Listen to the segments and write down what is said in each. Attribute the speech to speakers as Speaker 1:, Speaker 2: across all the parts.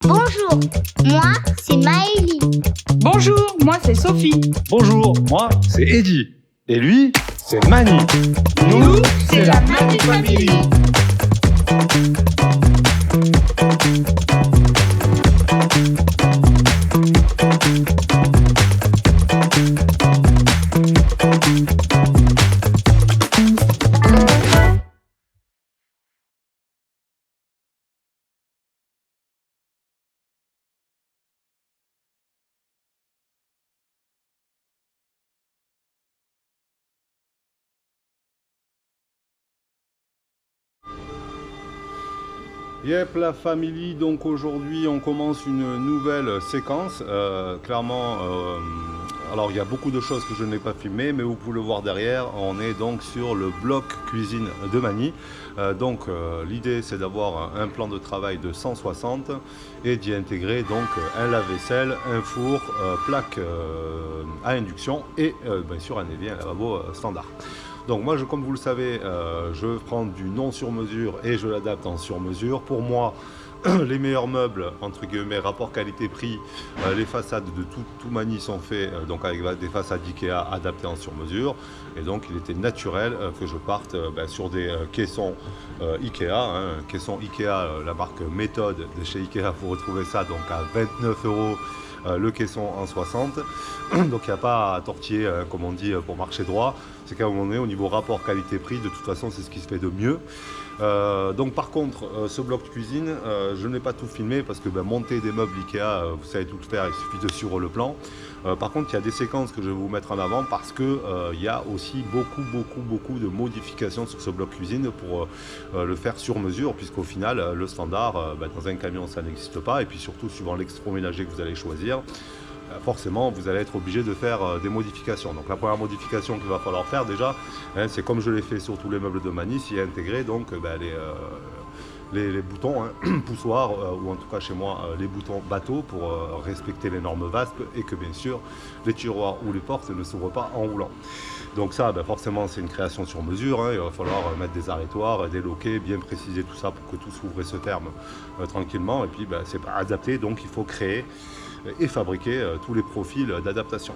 Speaker 1: Bonjour, moi c'est Maëlie.
Speaker 2: Bonjour, moi c'est Sophie.
Speaker 3: Bonjour, moi c'est Eddy. Et lui, c'est Mani.
Speaker 2: Nous, c'est la Mani Family.
Speaker 4: Yep, la famille, donc aujourd'hui on commence une nouvelle séquence. Alors il y a beaucoup de choses que je n'ai pas filmées, mais vous pouvez le voir derrière, on est donc sur le bloc cuisine de Mani. L'idée c'est d'avoir un plan de travail de 160 et d'y intégrer donc un lave-vaisselle, un four, plaque à induction et bien sûr un évier, un lavabo standard. Donc moi, comme vous le savez, je prends du non sur mesure et je l'adapte en sur mesure. Pour moi, les meilleurs meubles, entre guillemets, rapport qualité-prix, les façades de tout Mani sont faits donc avec des façades Ikea adaptées en sur mesure. Et donc il était naturel que je parte sur des caissons Ikea. Caisson Ikea, la marque Méthode de chez Ikea, vous retrouvez ça donc à 29 €. Le caisson en 60, donc il n'y a pas à tortiller comme on dit pour marcher droit. C'est qu'à un moment donné au niveau rapport qualité-prix, de toute façon c'est ce qui se fait de mieux. Donc par contre ce bloc de cuisine, je n'ai pas tout filmé parce que monter des meubles Ikea, vous savez tout faire, il suffit de suivre le plan. Par contre il y a des séquences que je vais vous mettre en avant parce que il y a aussi beaucoup de modifications sur ce bloc cuisine pour le faire sur mesure, puisqu'au final le standard dans un camion ça n'existe pas, et puis surtout suivant l'extroménager que vous allez choisir, forcément vous allez être obligé de faire des modifications. Donc la première modification qu'il va falloir faire déjà, c'est comme je l'ai fait sur tous les meubles de Mani, s'y intégrer donc les boutons poussoirs, ou en tout cas chez moi les boutons bateau pour respecter les normes VASP, et que bien sûr les tiroirs ou les portes ne s'ouvrent pas en roulant. Donc ça forcément c'est une création sur mesure, il va falloir mettre des arrêtoirs, des loquets, bien préciser tout ça pour que tout s'ouvre et se ferme tranquillement, et puis c'est pas adapté, donc il faut créer et fabriquer tous les profils d'adaptation.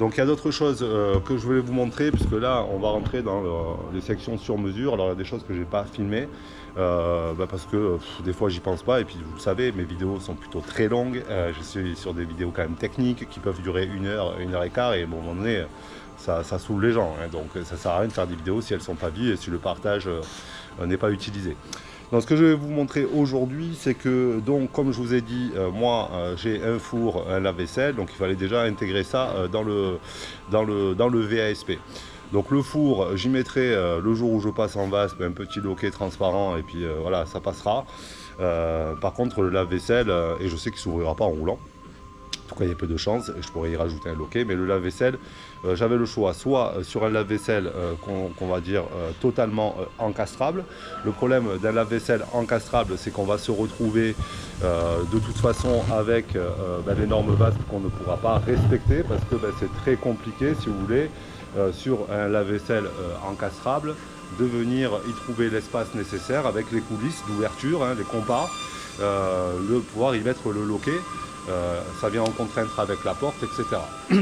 Speaker 4: Donc il y a d'autres choses que je voulais vous montrer, puisque là on va rentrer dans les sections sur mesure. Alors il y a des choses que j'ai pas filmées parce que des fois j'y pense pas, et puis vous le savez, mes vidéos sont plutôt très longues. Je suis sur des vidéos quand même techniques qui peuvent durer 1 heure, 1 heure et quart, et bon, à un moment donné ça saoule les gens, donc ça sert à rien de faire des vidéos si elles sont pas vues et si le partage n'est pas utilisé. Donc ce que je vais vous montrer aujourd'hui, c'est que, donc comme je vous ai dit, moi j'ai un four, un lave-vaisselle, donc il fallait déjà intégrer ça dans le VASP. Donc le four, j'y mettrai le jour où je passe en VASP un petit loquet transparent, et puis voilà, ça passera. Par contre le lave-vaisselle, et je sais qu'il ne s'ouvrira pas en roulant, en tout cas il y a peu de chance, je pourrais y rajouter un loquet, mais le lave-vaisselle, j'avais le choix, soit sur un lave-vaisselle qu'on va dire totalement encastrable. Le problème d'un lave-vaisselle encastrable, c'est qu'on va se retrouver de toute façon avec les normes VASP qu'on ne pourra pas respecter, parce que c'est très compliqué, si vous voulez, sur un lave-vaisselle encastrable, de venir y trouver l'espace nécessaire avec les coulisses d'ouverture, les compas, de pouvoir y mettre le loquet. Ça vient en contrainte avec la porte, etc.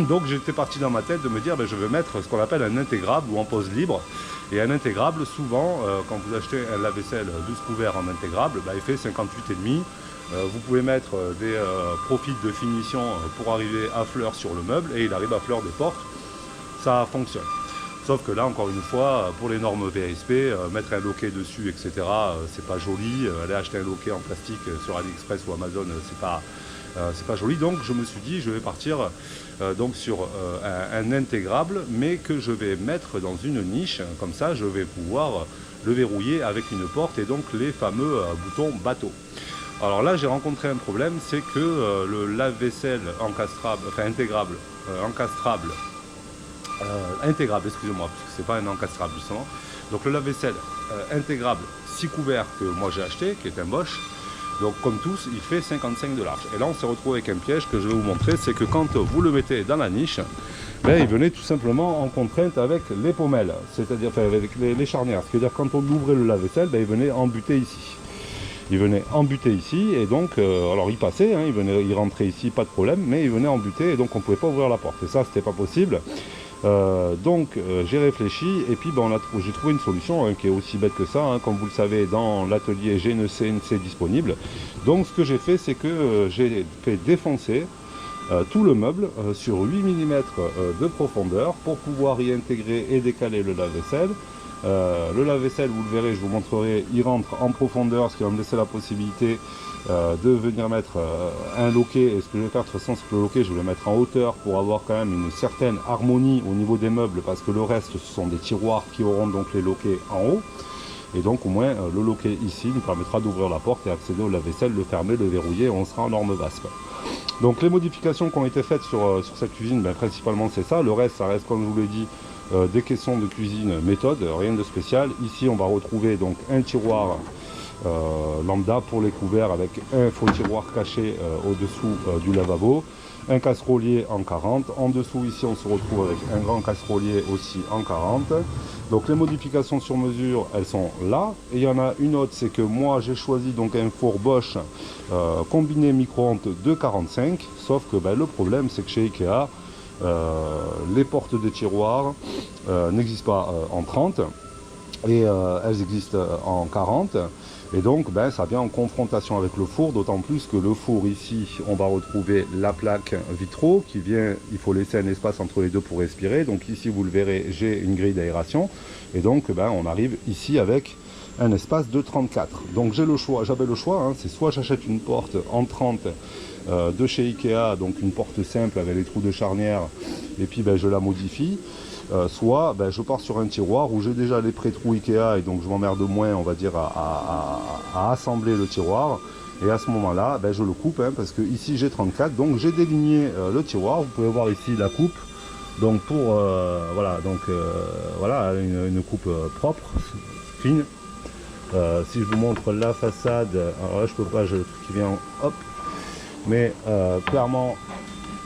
Speaker 4: Donc j'étais parti dans ma tête de me dire je vais mettre ce qu'on appelle un intégrable ou en pose libre. Et un intégrable, souvent quand vous achetez un lave-vaisselle 12 couverts en intégrable, il fait 58,5. Vous pouvez mettre des profils de finition pour arriver à fleur sur le meuble, et il arrive à fleur de porte, ça fonctionne. Sauf que là, encore une fois, pour les normes VASP, mettre un loquet dessus, etc., c'est pas joli. Aller acheter un loquet en plastique sur AliExpress ou Amazon, c'est pas joli. Donc je me suis dit, je vais partir donc sur un intégrable, mais que je vais mettre dans une niche. Comme ça je vais pouvoir le verrouiller avec une porte, et donc les fameux boutons bateau. Alors là j'ai rencontré un problème, c'est que le lave-vaisselle encastrable, enfin intégrable, intégrable, excusez-moi, parce que c'est pas un encastrable justement. Donc le lave-vaisselle intégrable 6 couverts que moi j'ai acheté, qui est un Bosch. Donc comme tous, il fait 55 de large. Et là on s'est retrouvé avec un piège que je vais vous montrer, c'est que quand vous le mettez dans la niche, il venait tout simplement en contrainte avec les pommelles, c'est-à-dire avec les charnières. C'est-à-dire quand on ouvrait le lave-vaisselle, il venait embuter ici. il venait embuter ici, et donc, alors il passait, hein, il rentrait ici, pas de problème, mais il venait embuter, et donc on ne pouvait pas ouvrir la porte, et ça, c'était pas possible. Donc j'ai réfléchi, et puis ben, j'ai trouvé une solution hein, qui est aussi bête que ça, hein. Comme vous le savez, dans l'atelier, j'ai une CNC disponible. Donc ce que j'ai fait, c'est que j'ai fait défoncer tout le meuble sur 8 mm de profondeur pour pouvoir y intégrer et décaler le lave-vaisselle. Le lave-vaisselle, vous le verrez, je vous montrerai, il rentre en profondeur, ce qui va me laisser la possibilité de venir mettre un loquet. Et ce que je vais faire de toute façon, c'est que le loquet, je vais le mettre en hauteur pour avoir quand même une certaine harmonie au niveau des meubles, parce que le reste, ce sont des tiroirs qui auront donc les loquets en haut. Et donc au moins le loquet ici nous permettra d'ouvrir la porte et accéder au lave-vaisselle, le fermer, le verrouiller, et on sera en norme basse, quoi. Donc les modifications qui ont été faites sur cette cuisine, ben, principalement c'est ça. Le reste, ça reste, comme je vous l'ai dit, des caissons de cuisine méthode, rien de spécial. Ici on va retrouver donc un tiroir lambda pour les couverts avec un faux tiroir caché au-dessous du lavabo, un casserolier en 40. En dessous ici on se retrouve avec un grand casserolier aussi en 40. Donc les modifications sur mesure, elles sont là. Et il y en a une autre, c'est que moi j'ai choisi donc un four Bosch combiné micro-ondes de 45. Sauf que ben, le problème, c'est que chez Ikea, les portes de tiroirs n'existent pas en 30 et elles existent en 40. Et donc ben, ça vient en confrontation avec le four, d'autant plus que le four ici, on va retrouver la plaque vitraux qui vient, il faut laisser un espace entre les deux pour respirer. Donc ici vous le verrez, j'ai une grille d'aération, et donc ben, on arrive ici avec un espace de 34. Donc j'ai le choix, j'avais le choix, hein, c'est soit j'achète une porte en 30 de chez Ikea, donc une porte simple avec les trous de charnière, et puis ben, je la modifie. Soit ben, je pars sur un tiroir où j'ai déjà les pré-trous Ikea, et donc je m'emmerde moins, on va dire, à assembler le tiroir. Et à ce moment-là, ben, je le coupe, hein, parce que ici j'ai 34, donc j'ai déligné le tiroir. Vous pouvez voir ici la coupe. Donc pour voilà, donc voilà une coupe propre, fine. Si je vous montre la façade, alors là je peux pas, j'ai le truc qui vient, hop. Mais clairement,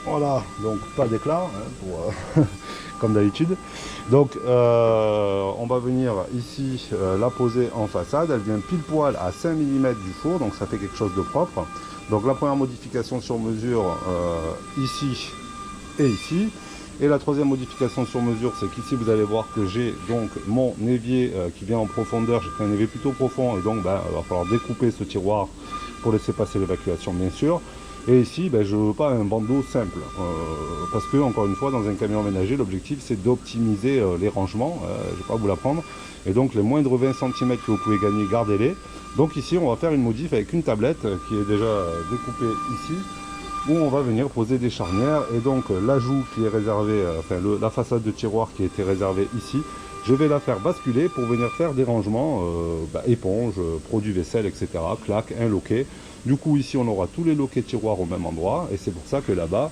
Speaker 4: voilà, donc pas d'éclat, hein, pour comme d'habitude. Donc on va venir ici la poser en façade. Elle vient pile poil à 5 mm du four, donc ça fait quelque chose de propre. Donc la première modification sur mesure ici et ici. Et la troisième modification sur mesure, c'est qu'ici vous allez voir que j'ai donc mon évier qui vient en profondeur. J'ai fait un évier plutôt profond, et donc ben, il va falloir découper ce tiroir pour laisser passer l'évacuation, bien sûr. Et ici, ben, je ne veux pas un bandeau simple, parce que, encore une fois, dans un camion ménager, l'objectif c'est d'optimiser les rangements, je ne vais pas vous l'apprendre, et donc les moindres 20 cm que vous pouvez gagner, gardez-les. Donc ici, on va faire une modif avec une tablette qui est déjà découpée ici, où on va venir poser des charnières, et donc l'ajout qui est réservé, enfin la façade de tiroir qui était réservée ici, je vais la faire basculer pour venir faire des rangements, éponge, produits vaisselle, etc., claque, un loquet. Du coup ici on aura tous les loquets tiroirs au même endroit, et c'est pour ça que là-bas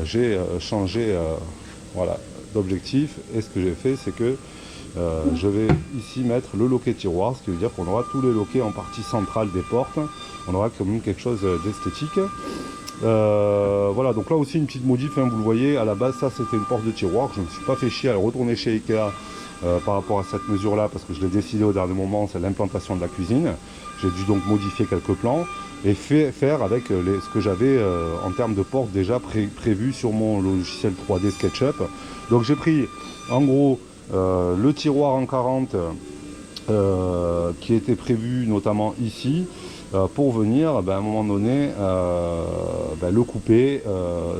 Speaker 4: j'ai changé voilà, d'objectif, et ce que j'ai fait c'est que je vais ici mettre le loquet tiroir, ce qui veut dire qu'on aura tous les loquets en partie centrale des portes. On aura quand même quelque chose d'esthétique. Voilà, donc là aussi une petite modif, hein, vous le voyez, à la base ça c'était une porte de tiroir. Je ne me suis pas fait chier à retourner chez Ikea par rapport à cette mesure là, parce que je l'ai décidé au dernier moment, c'est l'implantation de la cuisine. J'ai dû donc modifier quelques plans et faire avec ce que j'avais en termes de porte déjà prévu sur mon logiciel 3D SketchUp. Donc j'ai pris en gros le tiroir en 40 qui était prévu notamment ici, pour venir ben, à un moment donné ben, le couper.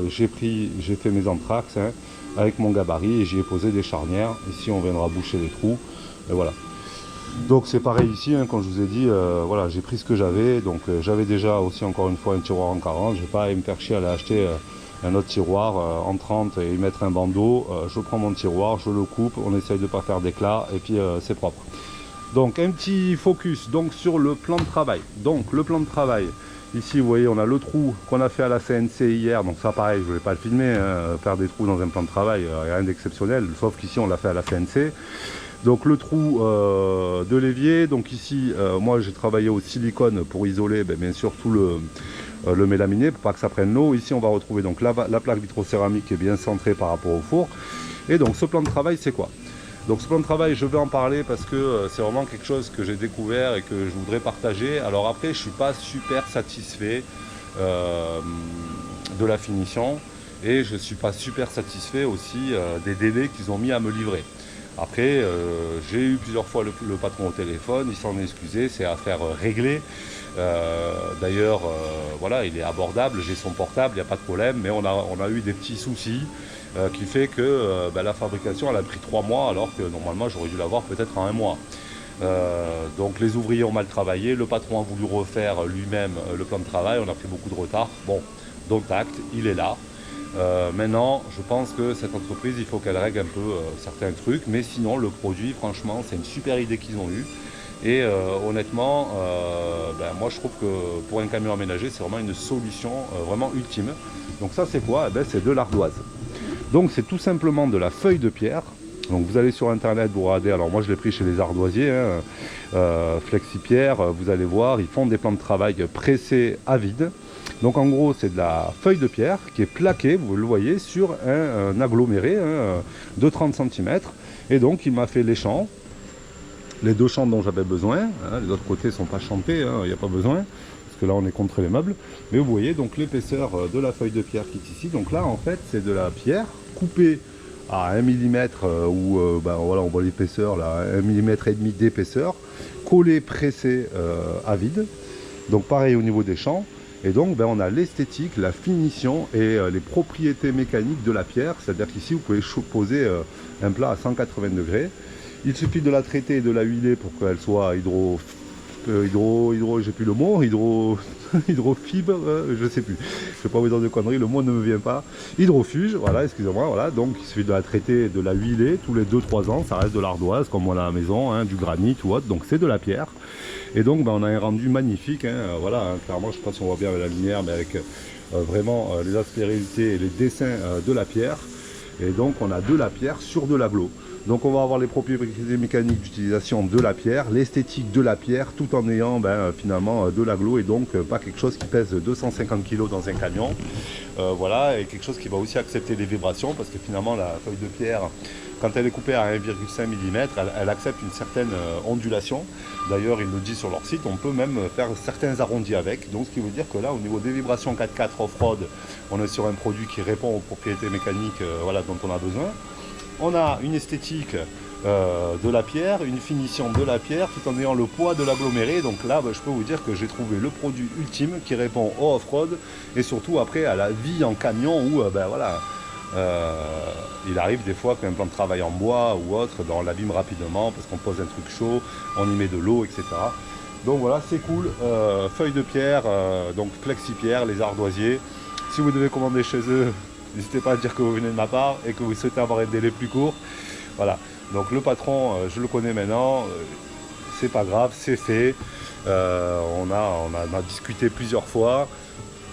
Speaker 4: J'ai fait mes entraxes, hein, avec mon gabarit, et j'y ai posé des charnières. Ici on viendra boucher les trous, et voilà. Donc c'est pareil ici, hein, comme je vous ai dit, voilà, j'ai pris ce que j'avais. Donc j'avais déjà aussi, encore une fois, un tiroir en 40. Je vais pas aller me faire chier à aller acheter un autre tiroir en 30 et y mettre un bandeau. Je prends mon tiroir, je le coupe, on essaye de pas faire d'éclat, et puis c'est propre. Donc un petit focus donc sur le plan de travail. Donc le plan de travail, ici vous voyez on a le trou qu'on a fait à la CNC hier. Donc ça pareil, je ne vais pas le filmer, hein, faire des trous dans un plan de travail, rien d'exceptionnel, sauf qu'ici on l'a fait à la CNC. Donc le trou de l'évier, donc ici moi j'ai travaillé au silicone pour isoler bien sûr tout le mélaminé pour pas que ça prenne l'eau. Ici on va retrouver donc la plaque vitrocéramique qui est bien centrée par rapport au four. Et donc ce plan de travail c'est quoi? Donc ce plan de travail, je vais en parler parce que c'est vraiment quelque chose que j'ai découvert et que je voudrais partager. Alors après, je ne suis pas super satisfait de la finition et je ne suis pas super satisfait aussi des délais qu'ils ont mis à me livrer. Après, j'ai eu plusieurs fois le patron au téléphone, il s'en est excusé, c'est affaire réglée. D'ailleurs, voilà, il est abordable, j'ai son portable, il n'y a pas de problème, mais on a eu des petits soucis qui fait que la fabrication elle a pris 3 mois alors que normalement j'aurais dû l'avoir peut-être en 1 mois. Donc les ouvriers ont mal travaillé, le patron a voulu refaire lui-même le plan de travail, on a pris beaucoup de retard. Bon, donc acte, il est là. Maintenant, je pense que cette entreprise, il faut qu'elle règle un peu certains trucs, mais sinon le produit, franchement, c'est une super idée qu'ils ont eue. Et honnêtement, moi je trouve que pour un camion aménagé, c'est vraiment une solution vraiment ultime. Donc ça c'est quoi? C'est de l'ardoise. Donc c'est tout simplement de la feuille de pierre. Donc vous allez sur internet, vous regardez, alors moi je l'ai pris chez les ardoisiers, Flexipierre, vous allez voir, ils font des plans de travail pressés à vide. Donc en gros c'est de la feuille de pierre qui est plaquée, vous le voyez, sur un aggloméré de 30 cm. Et donc il m'a fait les champs, les 2 champs dont j'avais besoin, les autres côtés ne sont pas chantés, il n'y a pas besoin, parce que là on est contre les meubles. Mais vous voyez donc l'épaisseur de la feuille de pierre qui est ici, donc là en fait c'est de la pierre coupée à 1 mm où voilà, on voit l'épaisseur là, 1,5 mm d'épaisseur, collée, pressée à vide. Donc pareil au niveau des champs. Et donc on a l'esthétique, la finition et les propriétés mécaniques de la pierre. C'est-à-dire qu'ici vous pouvez poser un plat à 180 degrés. Il suffit de la traiter et de la huiler pour qu'elle soit j'ai plus le mot, hydrofibre, je sais plus, je vais pas vous dire de conneries, le mot ne me vient pas, hydrofuge, voilà, excusez-moi, voilà, donc il suffit de la traiter et de la huiler tous les 2-3 ans, ça reste de l'ardoise comme on a à la maison, du granit ou autre, donc c'est de la pierre, et donc on a un rendu magnifique, voilà, clairement, je sais pas si on voit bien avec la lumière, mais avec vraiment les aspérités et les dessins de la pierre, et donc on a de la pierre sur de l'agglo. Donc on va avoir les propriétés mécaniques d'utilisation de la pierre, l'esthétique de la pierre, tout en ayant finalement de l'agglo et donc pas quelque chose qui pèse 250 kg dans un camion. Voilà, et quelque chose qui va aussi accepter les vibrations parce que finalement la feuille de pierre, quand elle est coupée à 1,5 mm, elle accepte une certaine ondulation. D'ailleurs, ils le disent sur leur site, on peut même faire certains arrondis avec. Donc ce qui veut dire que là, au niveau des vibrations 4x4 off-road, on est sur un produit qui répond aux propriétés mécaniques voilà, dont on a besoin. On a une esthétique de la pierre, une finition de la pierre, tout en ayant le poids de l'aggloméré. Donc là, je peux vous dire que j'ai trouvé le produit ultime qui répond au off-road et surtout après à la vie en camion où voilà, il arrive des fois qu'un plan de travail en bois ou autre, on l'abîme rapidement parce qu'on pose un truc chaud, on y met de l'eau, etc. Donc voilà, c'est cool. Feuille de pierre, donc Flexipierre, les ardoisiers. Si vous devez commander chez eux, n'hésitez pas à dire que vous venez de ma part et que vous souhaitez avoir un délai plus court. Donc le patron, je le connais maintenant, c'est pas grave, c'est fait. On a discuté plusieurs fois.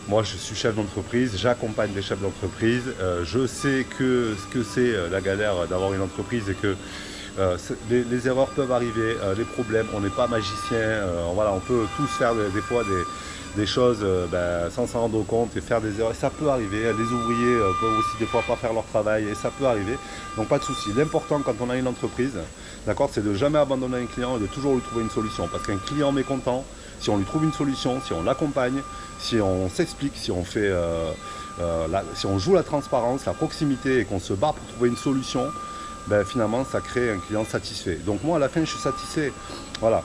Speaker 4: Moi je suis chef d'entreprise, j'accompagne des chefs d'entreprise. Je sais ce que c'est la galère d'avoir une entreprise et que les erreurs peuvent arriver, les problèmes, on n'est pas magicien. On peut tous faire des fois des choses sans s'en rendre compte et faire des erreurs, ça peut arriver, les ouvriers peuvent aussi des fois pas faire leur travail et ça peut arriver, donc pas de souci. L'important quand on a une entreprise, d'accord, c'est de jamais abandonner un client et de toujours lui trouver une solution, parce qu'un client mécontent, si on lui trouve une solution, si on l'accompagne, si on s'explique, si on fait si on joue la transparence, la proximité et qu'on se bat pour trouver une solution, finalement ça crée un client satisfait. Donc moi à la fin je suis satisfait, voilà.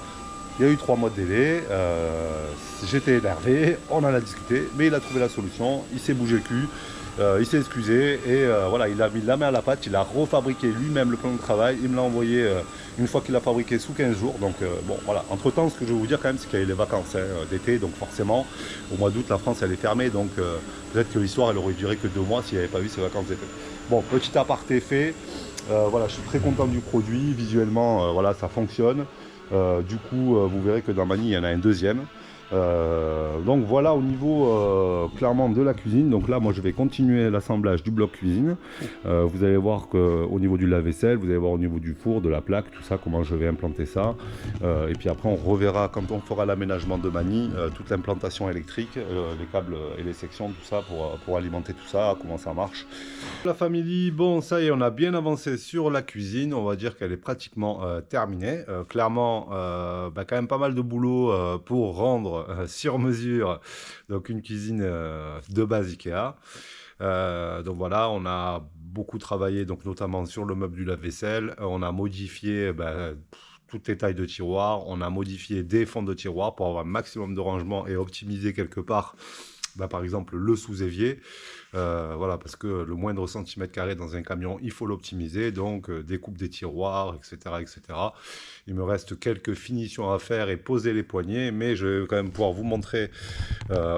Speaker 4: Il y a eu 3 mois de délai, j'étais énervé, on en a discuté, mais il a trouvé la solution, il s'est bougé le cul, il s'est excusé et voilà, il a mis la main à la pâte, il a refabriqué lui-même le plan de travail, il me l'a envoyé une fois qu'il l'a fabriqué sous 15 jours. Donc bon voilà, entre temps ce que je veux vous dire quand même c'est qu'il y a eu les vacances d'été, donc forcément au mois d'août la France elle est fermée, donc peut-être que l'histoire elle aurait duré que 2 mois s'il n'y avait pas eu ces vacances d'été. Bon, petit aparté fait, voilà, je suis très content du produit, visuellement voilà, ça fonctionne. Du coup, vous verrez que dans Magny, il y en a un deuxième. Donc voilà au niveau clairement de la cuisine. Donc là moi je vais continuer l'assemblage du bloc cuisine. Vous allez voir qu'au niveau du lave-vaisselle, vous allez voir au niveau du four, de la plaque, tout ça, comment je vais implanter ça. Et puis après on reverra quand on fera l'aménagement de Manny, toute l'implantation électrique, les câbles et les sections, tout ça pour alimenter tout ça, comment ça marche. La famille, bon ça y est, on a bien avancé sur la cuisine, on va dire qu'elle est pratiquement terminée. Clairement, quand même pas mal de boulot pour rendre sur mesure donc une cuisine de base Ikea. Donc voilà, on a beaucoup travaillé, donc notamment sur le meuble du lave-vaisselle. On a modifié toutes les tailles de tiroirs, on a modifié des fonds de tiroirs pour avoir un maximum de rangement et optimiser quelque part par exemple le sous-évier. Voilà, parce que le moindre centimètre carré dans un camion, il faut l'optimiser, donc découpe des tiroirs, etc., etc. Il me reste quelques finitions à faire et poser les poignées, mais je vais quand même pouvoir vous montrer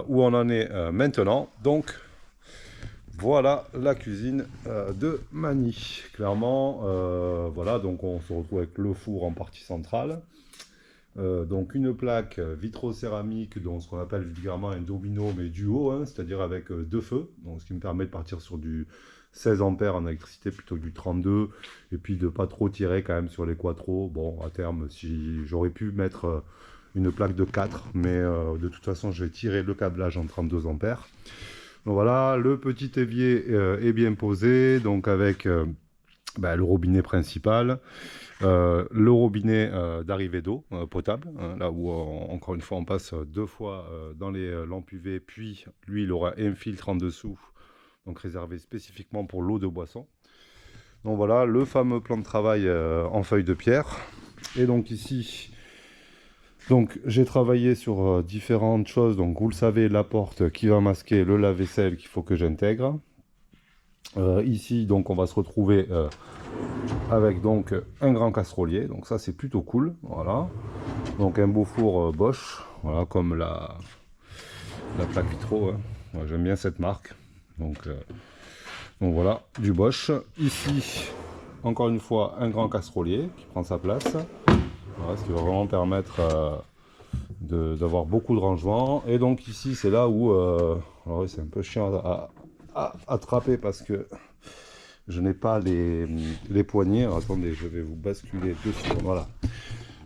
Speaker 4: où on en est maintenant. Donc, voilà la cuisine de Manny. Clairement, voilà, donc on se retrouve avec le four en partie centrale. Donc une plaque vitro-céramique, donc ce qu'on appelle vulgairement un domino, mais duo, hein, c'est-à-dire avec deux feux, donc ce qui me permet de partir sur du 16 ampères en électricité plutôt que du 32, et puis de pas trop tirer quand même sur les quattros. Bon, à terme, si j'aurais pu mettre une plaque de 4, mais de toute façon, je vais tirer le câblage en 32 ampères. Donc voilà, le petit évier est bien posé, donc avec le robinet principal. Le robinet d'arrivée d'eau potable, hein, là où encore une fois on passe deux fois dans les lampes UV, puis lui il aura un filtre en dessous, donc réservé spécifiquement pour l'eau de boisson. Donc voilà le fameux plan de travail en feuille de pierre. Et donc ici, donc j'ai travaillé sur différentes choses. Donc vous le savez, la porte qui va masquer le lave-vaisselle qu'il faut que j'intègre. Ici donc on va se retrouver avec donc un grand casserolier, donc ça c'est plutôt cool. Voilà, donc un beau four Bosch, voilà, comme la plaque vitro, hein. Moi, j'aime bien cette marque, donc voilà, du Bosch. Ici encore une fois un grand casserolier qui prend sa place, voilà, ce qui va vraiment permettre d'avoir beaucoup de rangement. Et donc ici c'est là où alors c'est un peu chiant à attraper parce que je n'ai pas les poignées. Alors, attendez, je vais vous basculer dessus. Voilà.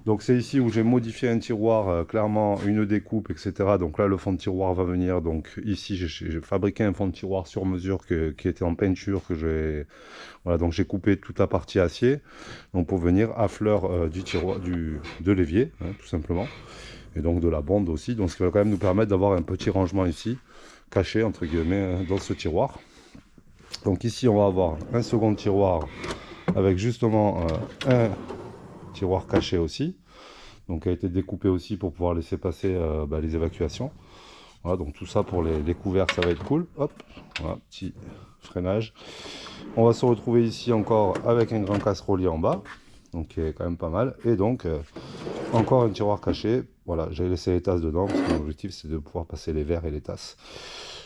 Speaker 4: Donc c'est ici où j'ai modifié un tiroir, clairement une découpe, etc. Donc là le fond de tiroir va venir. Donc ici j'ai fabriqué un fond de tiroir sur mesure qui était en peinture que j'ai. Voilà, donc j'ai coupé toute la partie acier. Donc pour venir à fleur du tiroir, de l'évier, hein, tout simplement. Et donc de la bonde aussi. Donc ce qui va quand même nous permettre d'avoir un petit rangement ici, caché entre guillemets dans ce tiroir. Donc ici on va avoir un second tiroir avec justement un tiroir caché aussi, donc qui a été découpé aussi pour pouvoir laisser passer les évacuations. Voilà, donc tout ça pour les couverts, ça va être cool. Hop, voilà, petit freinage. On va se retrouver ici encore avec un grand casserolier en bas, donc qui est quand même pas mal. Et donc encore un tiroir caché. Voilà, j'ai laissé les tasses dedans parce que l'objectif c'est de pouvoir passer les verres et les tasses.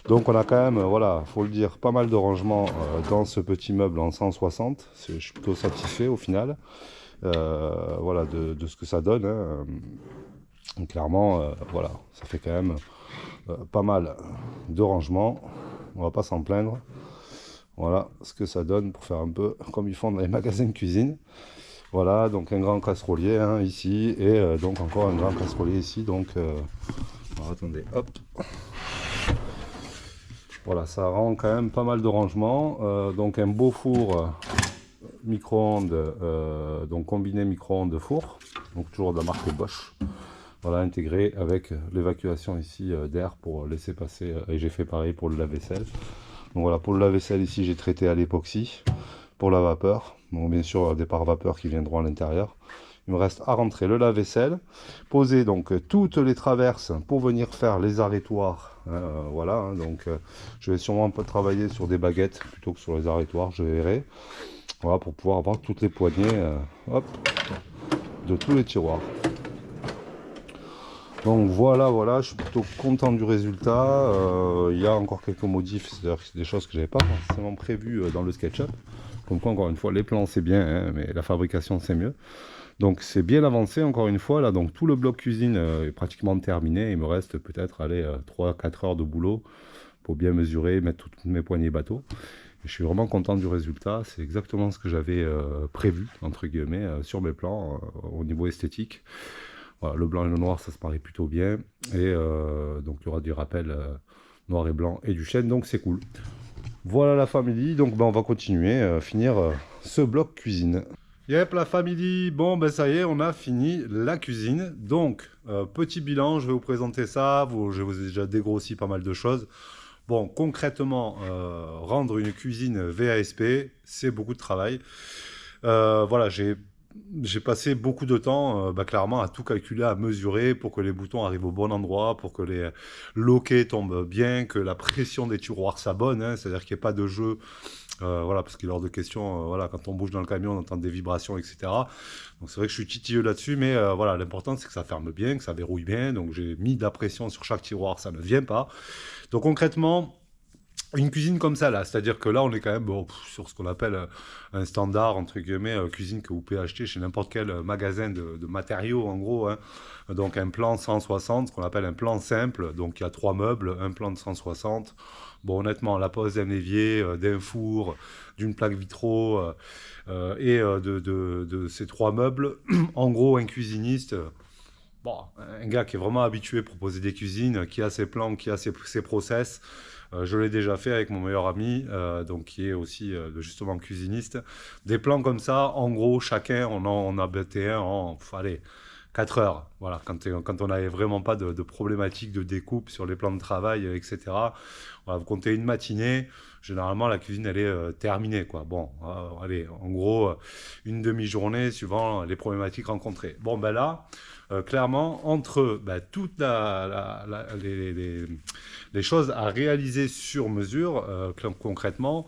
Speaker 4: Donc on a quand même, voilà, faut le dire, pas mal de rangement dans ce petit meuble en 160. Je suis plutôt satisfait au final, voilà, de ce que ça donne, hein. Donc, clairement, voilà, ça fait quand même pas mal de rangement. On va pas s'en plaindre. Voilà ce que ça donne pour faire un peu comme ils font dans les magasins de cuisine. Voilà, donc un grand casserolier, hein, ici, et donc encore un grand casserolier ici. Donc, alors, attendez, hop. Voilà, ça rend quand même pas mal de rangement. Donc un beau four micro-ondes, donc combiné micro-ondes four, donc toujours de la marque Bosch. Voilà, intégré avec l'évacuation ici d'air pour laisser passer, et j'ai fait pareil pour le lave-vaisselle. Donc voilà, pour le lave-vaisselle ici j'ai traité à l'époxy. Pour la vapeur, donc bien sûr des pare vapeur qui viendront à l'intérieur. Il me reste à rentrer le lave-vaisselle, poser donc toutes les traverses pour venir faire les arrêtoirs, hein, voilà, hein, donc je vais sûrement pas travailler sur des baguettes plutôt que sur les arrêtoirs, je verrai, voilà, pour pouvoir avoir toutes les poignées hop, de tous les tiroirs. Donc voilà, je suis plutôt content du résultat. Il y a encore quelques modifs, c'est-à-dire que c'est des choses que j'avais pas forcément prévues dans le SketchUp. Comme quoi, encore une fois, les plans c'est bien, hein, mais la fabrication c'est mieux. Donc c'est bien avancé encore une fois là, donc tout le bloc cuisine est pratiquement terminé. Il me reste peut-être 3-4 heures de boulot pour bien mesurer, mettre toutes mes poignées bateau. Et je suis vraiment content du résultat, c'est exactement ce que j'avais prévu entre guillemets sur mes plans au niveau esthétique. Voilà, le blanc et le noir ça se paraît plutôt bien et donc il y aura du rappel noir et blanc et du chêne, donc c'est cool. Voilà la famille, donc on va continuer, finir ce bloc cuisine. Yep, la famille, bon ben ça y est, on a fini la cuisine. Donc, petit bilan, je vais vous présenter ça, je vous ai déjà dégrossi pas mal de choses. Bon, concrètement, rendre une cuisine VASP, c'est beaucoup de travail. Voilà, j'ai passé beaucoup de temps, clairement, à tout calculer, à mesurer pour que les boutons arrivent au bon endroit, pour que les loquets tombent bien, que la pression des tiroirs s'abonne, hein, c'est-à-dire qu'il n'y ait pas de jeu. Voilà, parce qu'il est hors de question, voilà, quand on bouge dans le camion, on entend des vibrations, etc. Donc c'est vrai que je suis titilleux là-dessus, mais voilà, l'important c'est que ça ferme bien, que ça verrouille bien. Donc j'ai mis de la pression sur chaque tiroir, ça ne vient pas. Donc concrètement, une cuisine comme ça, là, c'est-à-dire que là, on est quand même sur ce qu'on appelle un standard, entre guillemets, cuisine que vous pouvez acheter chez n'importe quel magasin de matériaux, en gros. Hein. Donc un plan 160, ce qu'on appelle un plan simple. Donc il y a 3 meubles, un plan de 160. Bon, honnêtement, la pose d'un évier, d'un four, d'une plaque vitraux et de ces 3 meubles, en gros, un cuisiniste... Bon, un gars qui est vraiment habitué à proposer des cuisines, qui a ses plans, qui a ses process. Je l'ai déjà fait avec mon meilleur ami, donc qui est aussi justement cuisiniste. Des plans comme ça, en gros, chacun, on a bêté un en, allez, 4 heures. Voilà, quand on n'avait vraiment pas de problématique de découpe sur les plans de travail, etc. Voilà, vous comptez une matinée, généralement la cuisine elle est terminée, quoi. Bon, allez, en gros, une demi-journée suivant les problématiques rencontrées. Bon, ben là... clairement, entre toutes les choses à réaliser sur mesure, concrètement,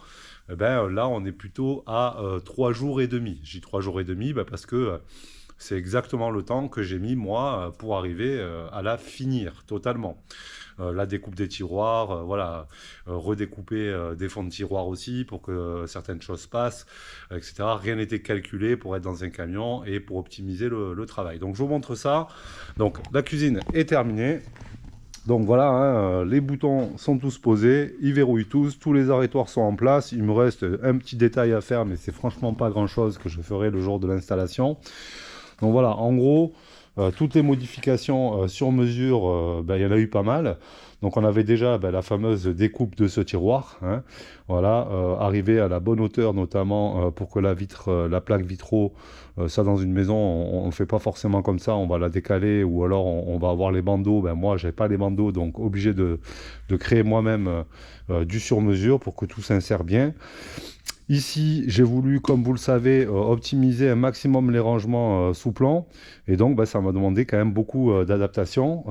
Speaker 4: là, on est plutôt à 3 jours et demi. J'ai 3 jours et demi parce que c'est exactement le temps que j'ai mis, moi, pour arriver à la finir totalement. La découpe des tiroirs, voilà, redécouper des fonds de tiroirs aussi pour que certaines choses passent, etc. Rien n'était calculé pour être dans un camion et pour optimiser le travail. Donc je vous montre ça. Donc la cuisine est terminée. Donc voilà, hein, les boutons sont tous posés, ils verrouillent tous les arrêtoirs sont en place. Il me reste un petit détail à faire, mais c'est franchement pas grand chose que je ferai le jour de l'installation. Donc voilà, en gros, toutes les modifications sur mesure, il y en a eu pas mal. Donc on avait déjà la fameuse découpe de ce tiroir, hein, voilà, arriver à la bonne hauteur notamment pour que la plaque vitraux, ça dans une maison, on ne le fait pas forcément comme ça, on va la décaler ou alors on va avoir les bandeaux. Moi, j'ai pas les bandeaux, donc obligé de créer moi-même du sur-mesure pour que tout s'insère bien. Ici, j'ai voulu, comme vous le savez, optimiser un maximum les rangements sous plan. Et donc, ça m'a demandé quand même beaucoup d'adaptation.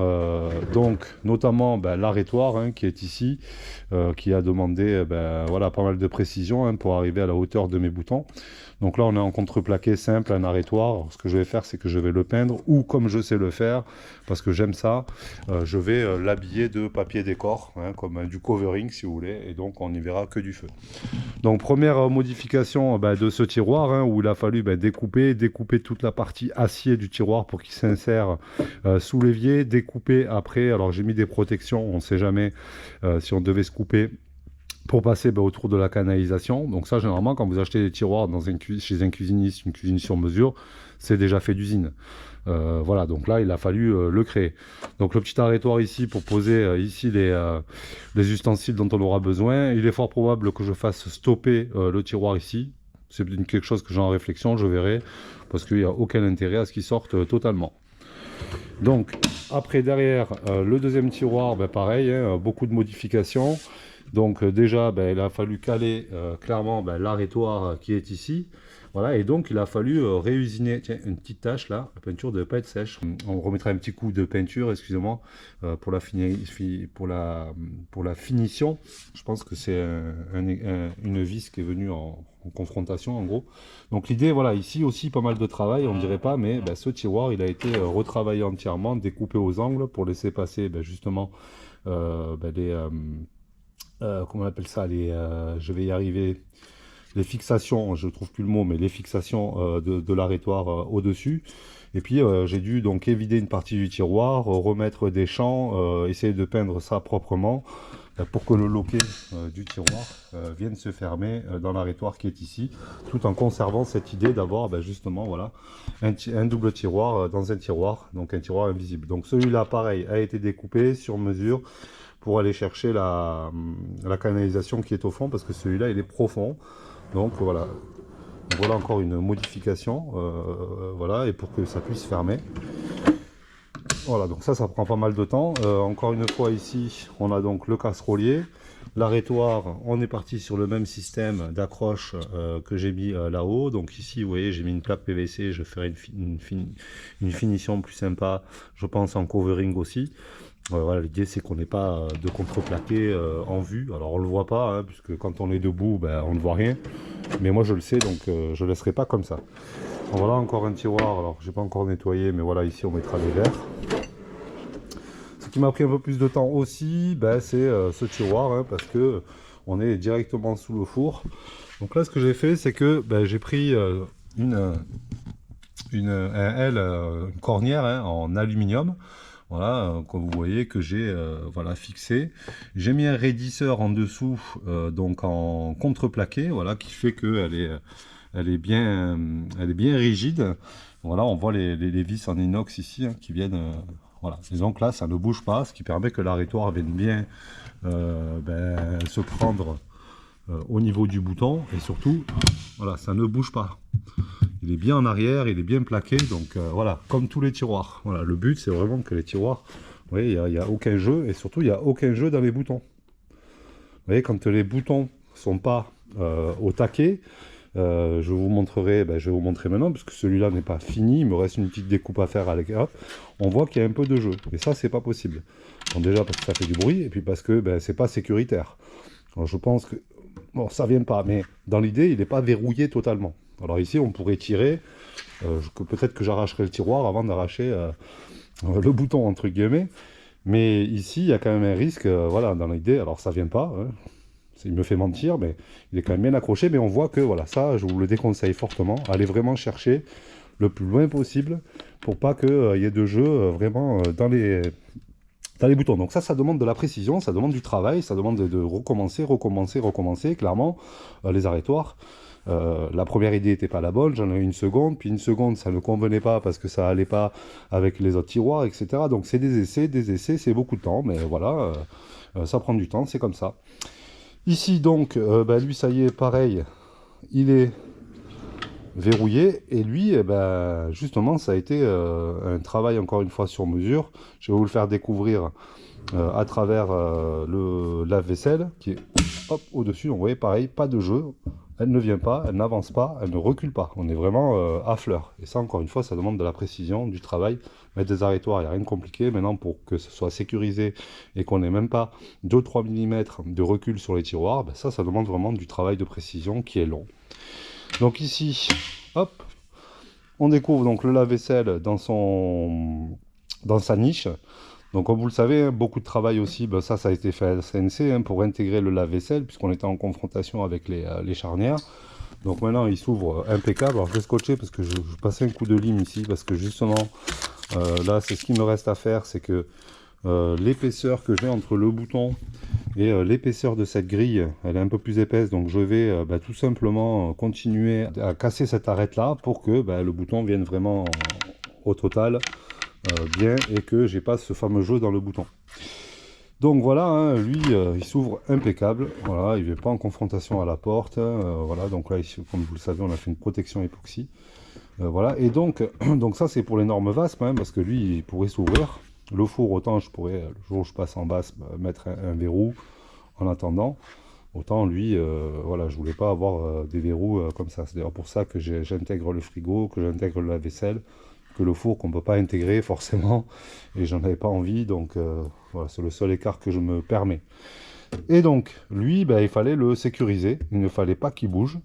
Speaker 4: Donc, notamment l'arrêtoir hein, qui est ici, qui a demandé voilà, pas mal de précision hein, pour arriver à la hauteur de mes boutons. Donc là, on est en contreplaqué simple, un arrêtoir. Alors, ce que je vais faire, c'est que je vais le peindre, ou comme je sais le faire, parce que j'aime ça, je vais l'habiller de papier décor, hein, comme du covering si vous voulez, et donc on n'y verra que du feu. Donc première modification de ce tiroir, hein, où il a fallu découper toute la partie acier du tiroir pour qu'il s'insère sous l'évier, découper après, alors j'ai mis des protections, on ne sait jamais si on devait se couper, pour passer autour de la canalisation. Donc ça, généralement, quand vous achetez des tiroirs chez un cuisiniste, une cuisine sur mesure, c'est déjà fait d'usine. Voilà, donc là, il a fallu le créer. Donc le petit arrêtoir ici pour poser ici les ustensiles dont on aura besoin. Il est fort probable que je fasse stopper le tiroir ici. C'est quelque chose que j'ai en réflexion, je verrai, parce qu'il n'y a aucun intérêt à ce qu'il sorte totalement. Donc, après, derrière, le deuxième tiroir, pareil, hein, beaucoup de modifications. Donc déjà, il a fallu caler clairement l'arrêtoir qui est ici. Voilà, et donc il a fallu réusiner, tiens, une petite tache là, la peinture ne devait pas être sèche. On remettra un petit coup de peinture, excusez-moi, pour la finition. Je pense que c'est une vis qui est venue en confrontation en gros. Donc l'idée, voilà, ici aussi pas mal de travail, on ne dirait pas, mais ce tiroir, il a été retravaillé entièrement, découpé aux angles pour laisser passer justement comment on appelle ça, je vais y arriver, les fixations, je trouve plus le mot, mais les fixations de l'arrêtoir au-dessus. Et puis j'ai dû donc évider une partie du tiroir, remettre des champs, essayer de peindre ça proprement pour que le loquet du tiroir vienne se fermer dans l'arrêtoir qui est ici, tout en conservant cette idée d'avoir justement voilà, un double tiroir dans un tiroir, donc un tiroir invisible. Donc celui-là, pareil, a été découpé sur mesure pour aller chercher la canalisation qui est au fond, parce que celui-là, il est profond. Donc voilà. Voilà encore une modification, voilà, et pour que ça puisse fermer. Voilà, donc ça prend pas mal de temps. Encore une fois ici, on a donc le casserolier, l'arrêtoir. On est parti sur le même système d'accroche que j'ai mis là-haut. Donc ici, vous voyez, j'ai mis une plaque PVC. Je ferai une finition plus sympa, je pense, en covering aussi. Voilà, l'idée c'est qu'on n'ait pas de contreplaqué en vue. Alors on le voit pas, hein, puisque quand on est debout, on ne voit rien. Mais moi je le sais, donc je ne laisserai pas comme ça. Donc, voilà encore un tiroir. Alors j'ai pas encore nettoyé, mais voilà, ici on mettra des verres. Ce qui m'a pris un peu plus de temps aussi, c'est ce tiroir, hein, parce que on est directement sous le four. Donc là, ce que j'ai fait, c'est que j'ai pris une cornière, hein, en aluminium. Voilà, comme vous voyez, que j'ai voilà, fixé. J'ai mis un raidisseur en dessous, donc en contreplaqué, voilà, qui fait qu'elle elle est bien rigide. Voilà, on voit les vis en inox ici, hein, qui viennent, voilà. Et donc là, ça ne bouge pas, ce qui permet que l'arrêtoir vienne bien se prendre au niveau du bouton, et surtout, voilà, ça ne bouge pas. Il est bien en arrière, il est bien plaqué, donc voilà, comme tous les tiroirs. Voilà, le but c'est vraiment que les tiroirs, vous voyez, il n'y a aucun jeu, et surtout il n'y a aucun jeu dans les boutons. Vous voyez, quand les boutons sont pas au taquet, je vous montrerai, je vais vous montrer maintenant, parce que celui-là n'est pas fini, il me reste une petite découpe à faire à l'écart. On voit qu'il y a un peu de jeu, et ça c'est pas possible. Bon, déjà parce que ça fait du bruit, et puis parce que c'est pas sécuritaire. Alors, je pense que, bon, ça vient pas, mais dans l'idée, il n'est pas verrouillé totalement. Alors ici, on pourrait tirer, peut-être que j'arracherai le tiroir avant d'arracher le bouton, entre guillemets. Mais ici, il y a quand même un risque, voilà, dans l'idée. Alors ça vient pas, hein. Il me fait mentir, mais il est quand même bien accroché. Mais on voit que, voilà, ça, je vous le déconseille fortement. Allez vraiment chercher le plus loin possible pour pas qu'il y ait de jeu vraiment dans les boutons. Donc ça demande de la précision, ça demande du travail, ça demande de recommencer. Clairement, les arrêtoirs. La première idée n'était pas la bonne, j'en ai eu une seconde, puis une seconde ça ne convenait pas parce que ça allait pas avec les autres tiroirs, etc. Donc c'est des essais, c'est beaucoup de temps, mais voilà, ça prend du temps, c'est comme ça. Ici donc, lui ça y est, pareil, il est verrouillé, et lui, justement, ça a été un travail encore une fois sur mesure. Je vais vous le faire découvrir à travers le lave-vaisselle qui est au-dessus. Donc vous voyez, pareil, pas de jeu. Elle ne vient pas, elle n'avance pas, elle ne recule pas. On est vraiment à fleur. Et ça, encore une fois, ça demande de la précision, du travail. Mettre des arrêtoirs, il n'y a rien de compliqué. Maintenant, pour que ce soit sécurisé et qu'on n'ait même pas 2-3 mm de recul sur les tiroirs, ça demande vraiment du travail de précision qui est long. Donc ici, hop, on découvre donc le lave-vaisselle dans sa niche. Donc comme vous le savez, beaucoup de travail aussi, ça a été fait à la CNC pour intégrer le lave-vaisselle, puisqu'on était en confrontation avec les charnières. Donc maintenant il s'ouvre impeccable. Alors je vais scotcher parce que je passais un coup de lime ici, parce que justement là c'est ce qui me reste à faire, c'est que l'épaisseur que j'ai entre le bouton et l'épaisseur de cette grille, elle est un peu plus épaisse, donc je vais tout simplement continuer à casser cette arête là pour que le bouton vienne vraiment au total bien, et que j'ai pas ce fameux jeu dans le bouton. Donc voilà, hein, lui il s'ouvre impeccable, voilà, il ne vient pas en confrontation à la porte, voilà. Donc là ici, comme vous le savez, on a fait une protection époxy, voilà. Et donc ça c'est pour les normes vastes, hein, parce que lui il pourrait s'ouvrir. Le four, autant je pourrais, le jour où je passe en basse, mettre un verrou en attendant. Autant lui, voilà, je voulais pas avoir des verrous comme ça. C'est d'ailleurs pour ça que j'intègre le frigo, que j'intègre la vaisselle, que le four qu'on peut pas intégrer forcément, et j'en avais pas envie, donc voilà, c'est le seul écart que je me permets. Et donc lui, il fallait le sécuriser, il ne fallait pas qu'il bouge.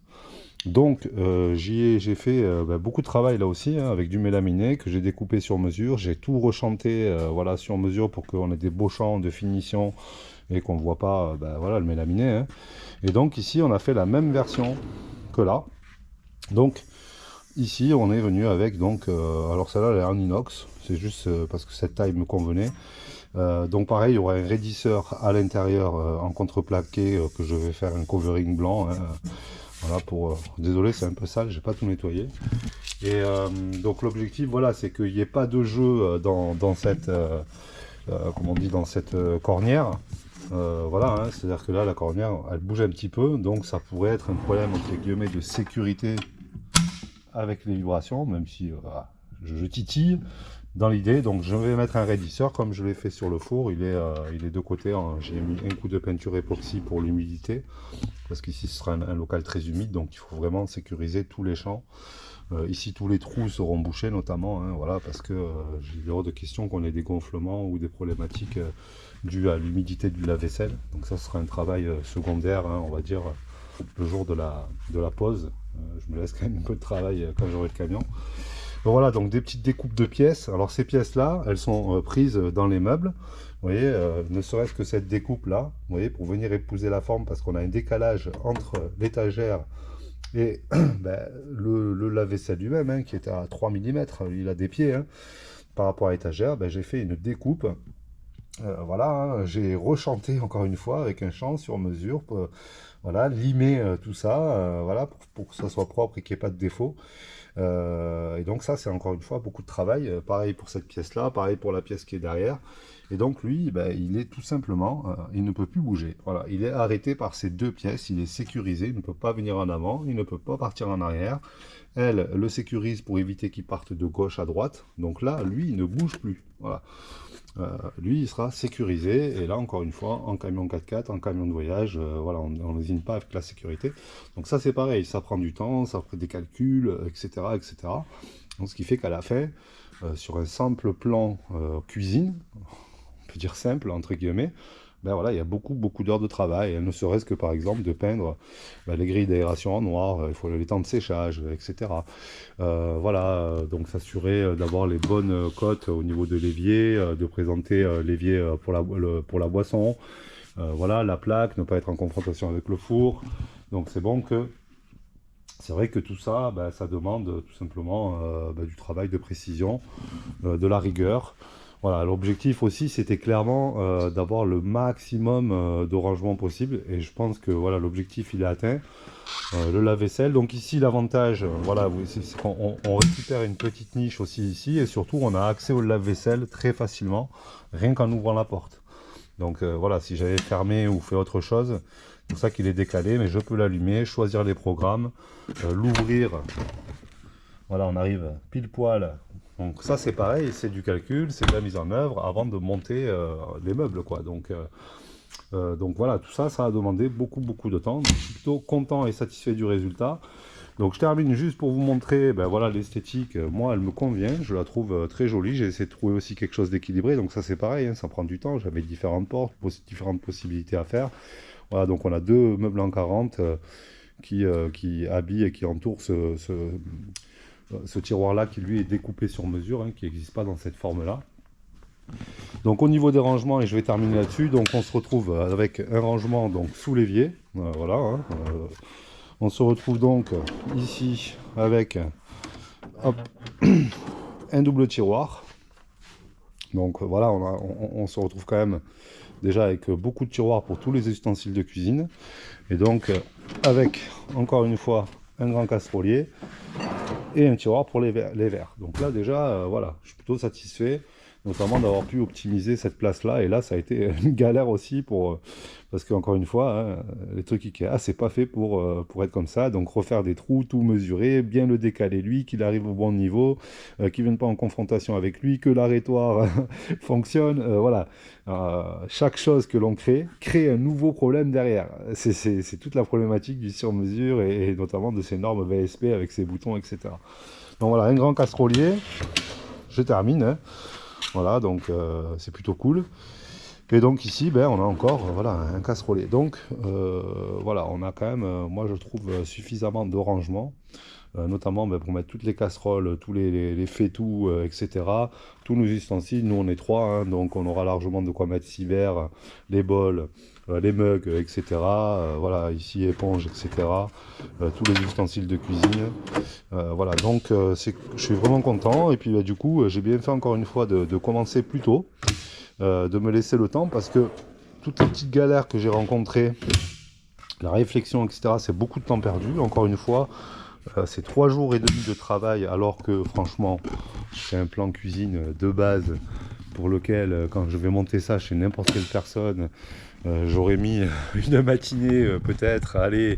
Speaker 4: Donc j'ai fait beaucoup de travail là aussi, hein, avec du mélaminé que j'ai découpé sur mesure. J'ai tout rechanté voilà, sur mesure pour qu'on ait des beaux champs de finition et qu'on ne voit pas voilà, le mélaminé, hein. Et donc ici on a fait la même version que là. Donc ici on est venu avec donc alors celle-là elle est en inox, c'est juste parce que cette taille me convenait. Donc pareil, il y aura un raidisseur à l'intérieur en contreplaqué que je vais faire un covering blanc, hein. Voilà, pour désolé, c'est un peu sale, j'ai pas tout nettoyé. Et donc l'objectif, voilà, c'est qu'il n'y ait pas de jeu dans cette comment on dit, dans cette cornière. Voilà, hein, c'est-à-dire que là la cornière elle bouge un petit peu, donc ça pourrait être un problème entre guillemets de sécurité avec les vibrations, même si je titille dans l'idée. Donc je vais mettre un raidisseur comme je l'ai fait sur le four, il est de côté, hein. J'ai mis un coup de peinture époxy pour l'humidité, parce qu'ici ce sera un local très humide, donc il faut vraiment sécuriser tous les champs. Ici tous les trous seront bouchés notamment, hein, voilà, parce que il est hors de question qu'on ait des gonflements ou des problématiques dues à l'humidité du lave-vaisselle. Donc ça sera un travail secondaire, hein, on va dire, le jour de la pause. Je me laisse quand même un peu de travail quand j'aurai le camion. Donc voilà, donc des petites découpes de pièces. Alors ces pièces là, elles sont prises dans les meubles. Vous voyez, ne serait-ce que cette découpe là, vous voyez, pour venir épouser la forme, parce qu'on a un décalage entre l'étagère et le lave-vaisselle lui-même, hein, qui est à 3 mm, il a des pieds, hein, par rapport à l'étagère. J'ai fait une découpe. Voilà, hein, j'ai rechanté encore une fois avec un champ sur mesure pour voilà, limer tout ça, voilà, pour que ça soit propre et qu'il n'y ait pas de défaut. Et donc ça, c'est encore une fois beaucoup de travail. Pareil pour cette pièce-là, pareil pour la pièce qui est derrière. Et donc lui, il est tout simplement, il ne peut plus bouger. Voilà, il est arrêté par ces deux pièces, il est sécurisé, il ne peut pas venir en avant, il ne peut pas partir en arrière. Elle le sécurise pour éviter qu'il parte de gauche à droite. Donc là, lui, il ne bouge plus. Voilà. Lui, il sera sécurisé. Et là, encore une fois, en camion 4x4, en camion de voyage, voilà, on n'hésite pas avec la sécurité. Donc ça, c'est pareil, ça prend du temps, ça fait des calculs, etc., etc. Donc ce qui fait qu'à la fin, sur un simple plan cuisine, on peut dire simple, entre guillemets, voilà, il y a beaucoup d'heures de travail, ne serait-ce que par exemple de peindre les grilles d'aération en noir, il faut les temps de séchage, etc. Voilà, donc s'assurer d'avoir les bonnes cotes au niveau de l'évier, de présenter l'évier pour la boisson, voilà, la plaque, ne pas être en confrontation avec le four. Donc c'est bon que c'est vrai que tout ça, ça demande tout simplement du travail de précision, de la rigueur. Voilà, l'objectif aussi, c'était clairement d'avoir le maximum de rangement possible. Et je pense que voilà, l'objectif, il est atteint. Le lave-vaisselle. Donc ici, l'avantage, voilà, c'est qu'on récupère une petite niche aussi ici. Et surtout, on a accès au lave-vaisselle très facilement, rien qu'en ouvrant la porte. Donc voilà, si j'avais fermé ou fait autre chose, c'est pour ça qu'il est décalé. Mais je peux l'allumer, choisir les programmes, l'ouvrir. Voilà, on arrive pile poil. Donc ça c'est pareil, c'est du calcul, c'est de la mise en œuvre avant de monter les meubles, quoi. Donc voilà, tout ça, ça a demandé beaucoup de temps. Je suis plutôt content et satisfait du résultat. Donc je termine juste pour vous montrer, voilà, l'esthétique, moi elle me convient, je la trouve très jolie. J'ai essayé de trouver aussi quelque chose d'équilibré, donc ça c'est pareil, hein, ça prend du temps. J'avais différentes portes, différentes possibilités à faire. Voilà, donc on a deux meubles en 40 qui habillent et qui entourent ce tiroir-là qui lui est découpé sur mesure, hein, qui n'existe pas dans cette forme-là. Donc au niveau des rangements, et je vais terminer là-dessus, donc on se retrouve avec un rangement donc sous l'évier, voilà. Hein, on se retrouve donc ici avec hop, un double tiroir. Donc voilà, on se retrouve quand même déjà avec beaucoup de tiroirs pour tous les ustensiles de cuisine. Et donc avec, encore une fois, un grand casserolier et un tiroir pour les verres. Donc là déjà, voilà, je suis plutôt satisfait, notamment d'avoir pu optimiser cette place-là. Et là, ça a été une galère aussi parce qu'encore une fois, hein, les trucs Ikea, c'est pas fait pour être comme ça. Donc refaire des trous, tout mesurer, bien le décaler lui, qu'il arrive au bon niveau, qu'il ne vienne pas en confrontation avec lui, que l'arrêtoir fonctionne. Voilà, chaque chose que l'on crée un nouveau problème derrière. C'est toute la problématique du sur-mesure et notamment de ces normes VSP avec ses boutons, etc. Donc voilà, un grand casserolier. Je termine. Hein. Voilà, donc c'est plutôt cool. Et donc ici, on a encore voilà, un casserolier. Donc voilà, on a quand même, moi je trouve, suffisamment de rangement, notamment pour mettre toutes les casseroles, tous les fétous, etc. Tous nos ustensiles, nous on est 3, hein, donc on aura largement de quoi mettre 6 verres, les bols, les mugs, etc. Voilà, ici éponge, etc. Tous les ustensiles de cuisine. Voilà, donc je suis vraiment content. Et puis du coup, j'ai bien fait encore une fois de commencer plus tôt, de me laisser le temps parce que toutes les petites galères que j'ai rencontrées, la réflexion, etc., c'est beaucoup de temps perdu. Encore une fois, c'est 3 jours et demi de travail alors que franchement, c'est un plan cuisine de base pour lequel, quand je vais monter ça chez n'importe quelle personne, j'aurais mis une matinée peut-être. Allez,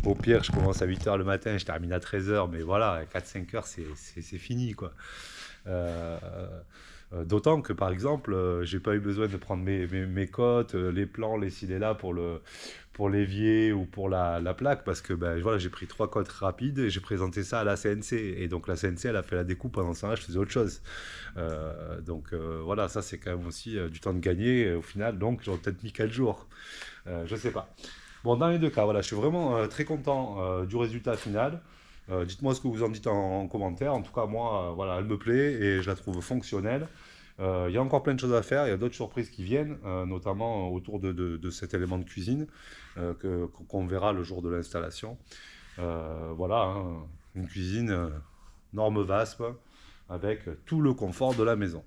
Speaker 4: au pire, je commence à 8 h le matin, je termine à 13 h, mais voilà, 4-5 heures, c'est fini, quoi. Euh, D'autant que par exemple, j'ai pas eu besoin de prendre mes cotes, les plans, les ci, les là pour l'évier ou pour la plaque, parce que ben, voilà, j'ai pris 3 cotes rapides et j'ai présenté ça à la CNC. Et donc la CNC, elle a fait la découpe pendant ce temps-là, je faisais autre chose. Voilà, ça c'est quand même aussi du temps de gagner au final, donc j'aurais peut-être mis 4 jours. Je sais pas. Bon, dans les deux cas, voilà, je suis vraiment très content du résultat final. Dites-moi ce que vous en dites en commentaire. En tout cas, moi, voilà, elle me plaît et je la trouve fonctionnelle. Il y a encore plein de choses à faire. Il y a d'autres surprises qui viennent, notamment autour de cet élément de cuisine qu'on verra le jour de l'installation. Voilà, hein, une cuisine norme VASP avec tout le confort de la maison.